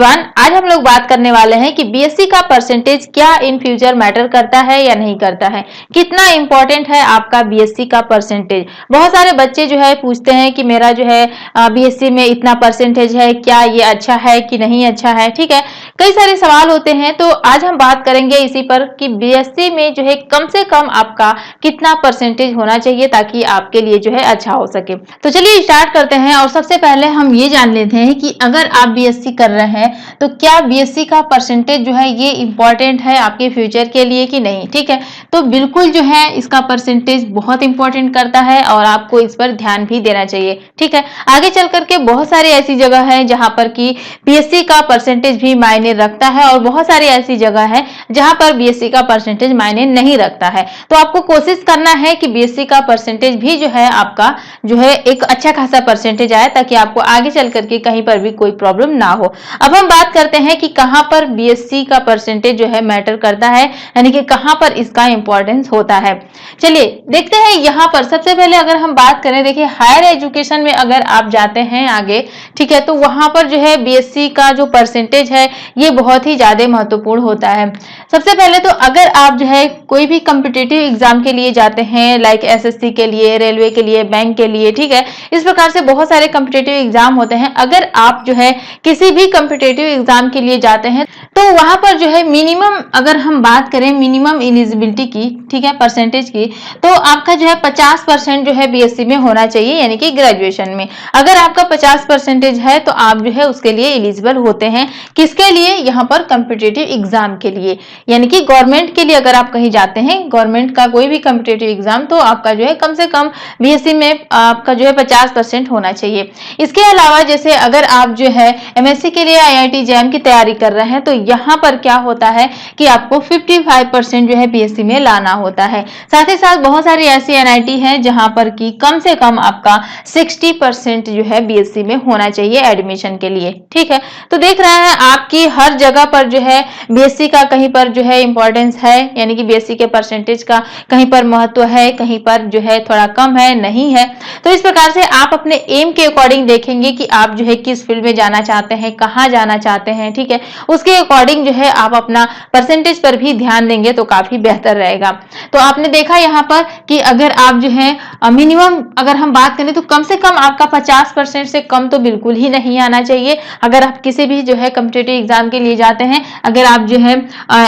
Everyone, आज हम लोग बात करने वाले हैं कि बीएससी का परसेंटेज क्या इन फ्यूचर मैटर करता है या नहीं करता है, कितना इंपॉर्टेंट है आपका बीएससी का परसेंटेज। बहुत सारे बच्चे जो है पूछते हैं कि मेरा जो है बीएससी में इतना परसेंटेज है, क्या ये अच्छा है कि नहीं अच्छा है। ठीक है, कई सारे सवाल होते हैं, तो आज हम बात करेंगे इसी पर कि बीएससी में जो है कम से कम आपका कितना परसेंटेज होना चाहिए ताकि आपके लिए जो है अच्छा हो सके। तो चलिए स्टार्ट करते हैं। और सबसे पहले हम ये जान लेते हैं कि अगर आप बीएससी कर रहे हैं तो क्या बीएससी का परसेंटेज जो है ये इंपॉर्टेंट है आपके फ्यूचर के लिए कि नहीं। ठीक है, तो बिल्कुल जो है इसका परसेंटेज बहुत इंपॉर्टेंट करता है और आपको इस पर ध्यान भी देना चाहिए। ठीक है, आगे चल करके बहुत सारी ऐसी जगह है जहां पर कि बीएससी का परसेंटेज भी मायने रखता है और बहुत सारी ऐसी जगह है जहां पर बीएससी का परसेंटेज मायने नहीं रखता है। तो आपको कोशिश करना है कि बीएससी का परसेंटेज भी जो है आपका जो है एक अच्छा खासा परसेंटेज आए ताकि आपको आगे चल करके कहीं पर भी कोई प्रॉब्लम ना हो। अब हम बात करते हैं कि कहां पर बीएससी का परसेंटेज जो है मैटर करता है, यानी कि कहां पर इसका इंपॉर्टेंस होता है। चलिए देखते हैं यहां पर। सबसे पहले अगर हम बात करें, देखिए हायर एजुकेशन में अगर आप जाते हैं आगे, ठीक है, तो वहां पर जो है बीएससी का जो परसेंटेज है ये बहुत ही ज्यादा महत्वपूर्ण होता है। सबसे पहले तो अगर आप जो है कोई भी कॉम्पिटिटिव एग्जाम के लिए जाते हैं, लाइक एसएससी के लिए, रेलवे के लिए, बैंक के लिए, ठीक है, इस प्रकार से बहुत सारे कॉम्पिटिटिव एग्जाम होते हैं। अगर आप जो है किसी भी कॉम्पिटिटिव एग्जाम के लिए जाते हैं तो वहां पर जो है मिनिमम, अगर हम बात करें मिनिमम एलिजिबिलिटी की, ठीक है, परसेंटेज की, तो आपका जो है 50% जो है बीएससी में होना चाहिए, यानी कि ग्रेजुएशन में। अगर आपका 50% है तो आप जो है उसके लिए एलिजिबल होते हैं। किसके लिए? यहाँ पर कॉम्पिटिटिव एग्जाम के लिए, यानी कि गवर्नमेंट के लिए। अगर आप कहीं जाते हैं गवर्नमेंट का कोई भी कॉम्पिटिटिव एग्जाम, तो आपका जो है कम से कम बीएससी में आपका जो है 50% होना चाहिए। इसके अलावा जैसे अगर आप जो है एमएससी के लिए आईआईटी जैम की तैयारी कर रहे हैं तो यहाँ पर क्या होता है कि आपको 55% जो है बीएससी में लाना होता है। साथ ही साथ बहुत सारी ऐसी एनआईटी है जहां पर कि कम से कम आपका 60% जो है बीएससी में होना चाहिए एडमिशन के लिए। ठीक है, तो देख रहे हैं आपकी हर जगह पर जो है बीएससी का कहीं पर जो है इंपॉर्टेंस है, यानी कि बीएससी के परसेंटेज का कहीं पर महत्व है, कहीं पर जो है थोड़ा कम है, नहीं है। तो इस प्रकार से आप अपने एम के अकॉर्डिंग देखेंगे कि आप जो है किस फील्ड में जाना चाहते हैं, कहाँ जाना चाहते हैं। ठीक है, उसके अकॉर्डिंग जो है आप अपना परसेंटेज पर भी ध्यान देंगे तो काफी बेहतर रहेगा। तो आपने देखा यहाँ पर कि अगर आप जो है मिनिमम अगर हम बात करें तो कम से कम आपका 50% से कम तो बिल्कुल ही नहीं आना चाहिए। अगर आप किसी भी जो है कॉम्पिटिटिव एग्जाम के लिए जाते हैं, अगर आप जो है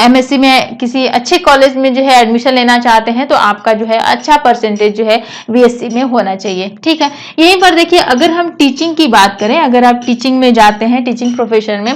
एमएससी में किसी अच्छे कॉलेज में जो है एडमिशन लेना चाहते हैं तो आपका जो है अच्छा परसेंटेज जो है बीएससी में होना चाहिए। ठीक है, यहीं पर देखिए अगर हम टीचिंग की बात करें, अगर आप टीचिंग में जाते हैं, टीचिंग प्रोफेशन में,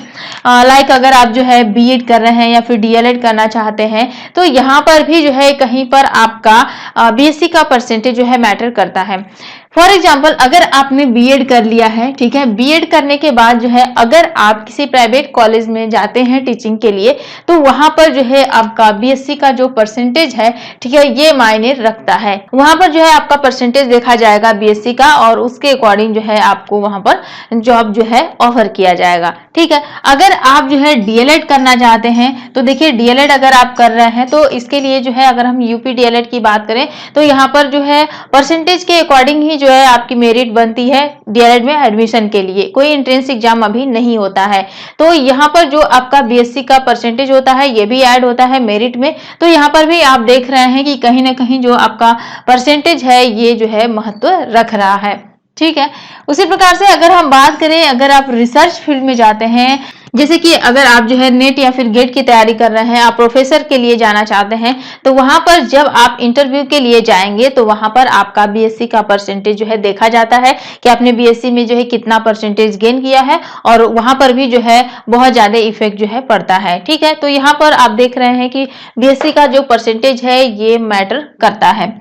लाइक अगर आप जो है बीएड कर रहे हैं या फिर डीएलएड करना चाहते हैं, तो यहाँ पर भी जो है कहीं पर आपका बीएससी का परसेंटेज जो है मैटर करता है। फॉर एग्जाम्पल अगर आपने बीएड कर लिया है, ठीक है, बीएड करने के बाद जो है अगर आप किसी प्राइवेट कॉलेज में जाते हैं टीचिंग के लिए, तो वहां पर जो है आपका बीएससी का जो परसेंटेज है, ठीक है, ये मायने रखता है। वहां पर जो है आपका परसेंटेज देखा जाएगा बीएससी का और उसके अकॉर्डिंग जो है आपको वहां पर जॉब जो है ऑफर किया जाएगा। ठीक है, अगर आप जो है डीएलएड करना चाहते हैं तो देखिए डीएलएड अगर आप कर रहे हैं तो इसके लिए जो है अगर हम यूपी डीएलएड की बात करें तो यहाँ पर जो है परसेंटेज के अकॉर्डिंग ही जो है आपकी मेरिट बनती है डीएलएड में एडमिशन के लिए। कोई एंट्रेंस एग्जाम अभी नहीं होता है, तो यहाँ पर जो आपका बीएससी का परसेंटेज होता है ये भी ऐड होता है मेरिट में। तो यहाँ पर भी आप देख रहे हैं कि कहीं ना कहीं जो आपका परसेंटेज है ये जो है महत्व रख रहा है। ठीक है, उसी प्रकार से अगर हम बात करें, अगर आप रिसर्च फील्ड में जाते हैं, जैसे कि अगर आप जो है नेट या फिर गेट की तैयारी कर रहे हैं, आप प्रोफेसर के लिए जाना चाहते हैं, तो वहां पर जब आप इंटरव्यू के लिए जाएंगे तो वहां पर आपका बीएससी का परसेंटेज जो है देखा जाता है कि आपने बीएससी में जो है कितना परसेंटेज गेन किया है, और वहां पर भी जो है बहुत ज्यादा इफेक्ट जो है पड़ता है। ठीक है, तो यहाँ पर आप देख रहे हैं कि बीएससी का जो परसेंटेज है ये मैटर करता है।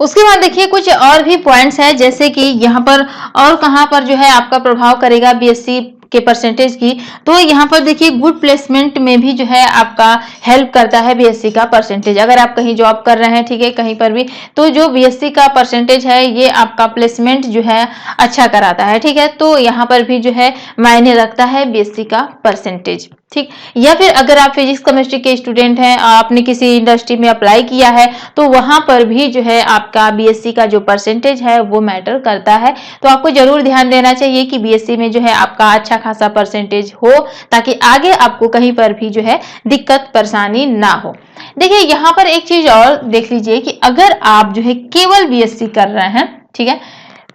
उसके बाद देखिए कुछ और भी पॉइंट्स है, जैसे कि यहाँ पर और कहाँ पर जो है आपका प्रभाव करेगा बीएससी के परसेंटेज की, तो यहाँ पर देखिए गुड प्लेसमेंट में भी जो है आपका हेल्प करता है बीएससी का परसेंटेज। अगर आप कहीं जॉब कर रहे हैं, ठीक है, कहीं पर भी, तो जो बीएससी का परसेंटेज है ये आपका प्लेसमेंट जो है अच्छा कराता है। ठीक है, तो यहाँ पर भी जो है मायने रखता है बीएससी का परसेंटेज। ठीक। या फिर अगर आप फिजिक्स केमिस्ट्री के स्टूडेंट हैं, आपने किसी इंडस्ट्री में अप्लाई किया है, तो वहां पर भी जो है आपका बीएससी का जो परसेंटेज है वो मैटर करता है। तो आपको जरूर ध्यान देना चाहिए कि बीएससी में जो है आपका अच्छा खासा परसेंटेज हो, ताकि आगे आपको कहीं पर भी जो है दिक्कत परेशानी ना हो। देखिए यहाँ पर एक चीज और देख लीजिए कि अगर आप जो है केवल बीएससी कर रहे हैं, ठीक है,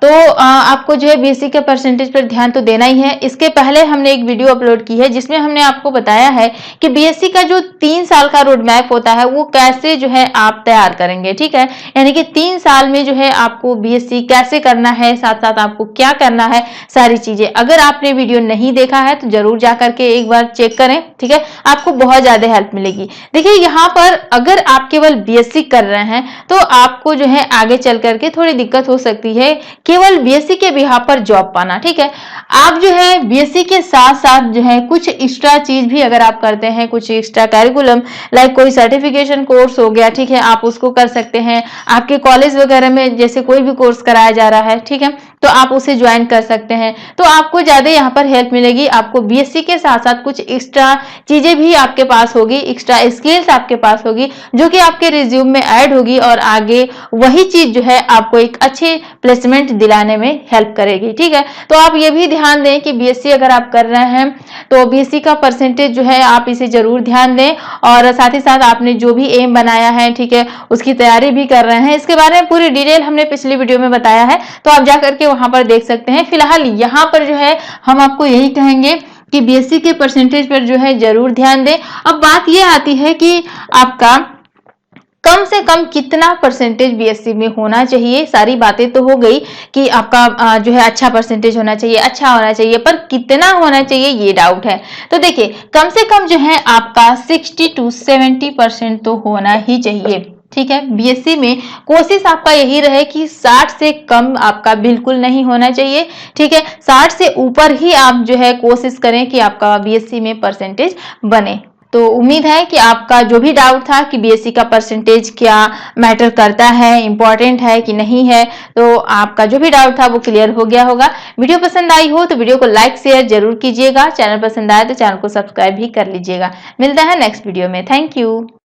तो आपको जो है बीएससी के परसेंटेज पर ध्यान तो देना ही है। इसके पहले हमने एक वीडियो अपलोड की है जिसमें हमने आपको बताया है कि बीएससी का जो 3 साल का रोड मैप होता है वो कैसे जो है आप तैयार करेंगे, ठीक है। यानी कि 3 साल में जो है आपको बीएससी कैसे करना है, साथ साथ आपको क्या करना है, सारी चीजें। अगर आपने वीडियो नहीं देखा है तो जरूर जाकर के एक बार चेक करें, ठीक है, आपको बहुत ज्यादा हेल्प मिलेगी। देखिए यहाँ पर अगर आप केवल बीएससी कर रहे हैं तो आपको जो है आगे चल करके थोड़ी दिक्कत हो सकती है केवल बीएससी के बिहाफ पर जॉब पाना, ठीक है। आप जो है बीएससी के साथ साथ जो है कुछ एक्स्ट्रा चीज भी अगर आप करते हैं, कुछ एक्स्ट्रा करिकुलम लाइक कोई सर्टिफिकेशन कोर्स हो गया, ठीक है, आप उसको कर सकते हैं। आपके कॉलेज वगैरह में जैसे कोई भी कोर्स कराया जा रहा है, ठीक है, तो आप उसे ज्वाइन कर सकते हैं। तो आपको ज्यादा यहाँ पर हेल्प मिलेगी। आपको बीएससी के साथ साथ कुछ एक्स्ट्रा चीजें भी आपके पास होगी, एक्स्ट्रा स्किल्स आपके पास होगी जो कि आपके रिज्यूम में ऐड होगी और आगे वही चीज जो है आपको एक अच्छे प्लेसमेंट दिलाने में हेल्प करेगी, ठीक है। तो आप ये भी ध्यान दें कि बीएससी अगर आप कर रहे हैं तो बीएससी का परसेंटेज जो है आप इसे जरूर ध्यान दें, और साथ ही साथ आपने जो भी एम बनाया है, ठीक है, उसकी तैयारी भी कर रहे हैं। इसके बारे में पूरी डिटेल हमने पिछली वीडियो में बताया है, तो आप जाकर के वहां पर देख सकते हैं। फिलहाल यहाँ पर जो है हम आपको यही कहेंगे कि बीएससी के परसेंटेज पर जो है जरूर ध्यान दें। अब बात यह आती है कि आपका कम से कम कितना परसेंटेज बीएससी में होना चाहिए। सारी बातें तो हो गई कि आपका जो है अच्छा परसेंटेज होना चाहिए, अच्छा होना चाहिए, पर कितना होना चाहिए ये डाउट है। तो देखिए कम से कम जो है आपका 60 to 70% तो होना ही चाहिए, ठीक है। बीएससी में कोशिश आपका यही रहे कि 60 से कम आपका बिल्कुल नहीं होना चाहिए, ठीक है। 60 से ऊपर ही आप जो है कोशिश करें कि आपका बीएससी में परसेंटेज बने। तो उम्मीद है कि आपका जो भी डाउट था कि बीएससी का परसेंटेज क्या मैटर करता है, इंपॉर्टेंट है कि नहीं है, तो आपका जो भी डाउट था वो क्लियर हो गया होगा। वीडियो पसंद आई हो तो वीडियो को लाइक शेयर जरूर कीजिएगा। चैनल पसंद आए तो चैनल को सब्सक्राइब भी कर लीजिएगा। मिलता है नेक्स्ट वीडियो में। Thank you.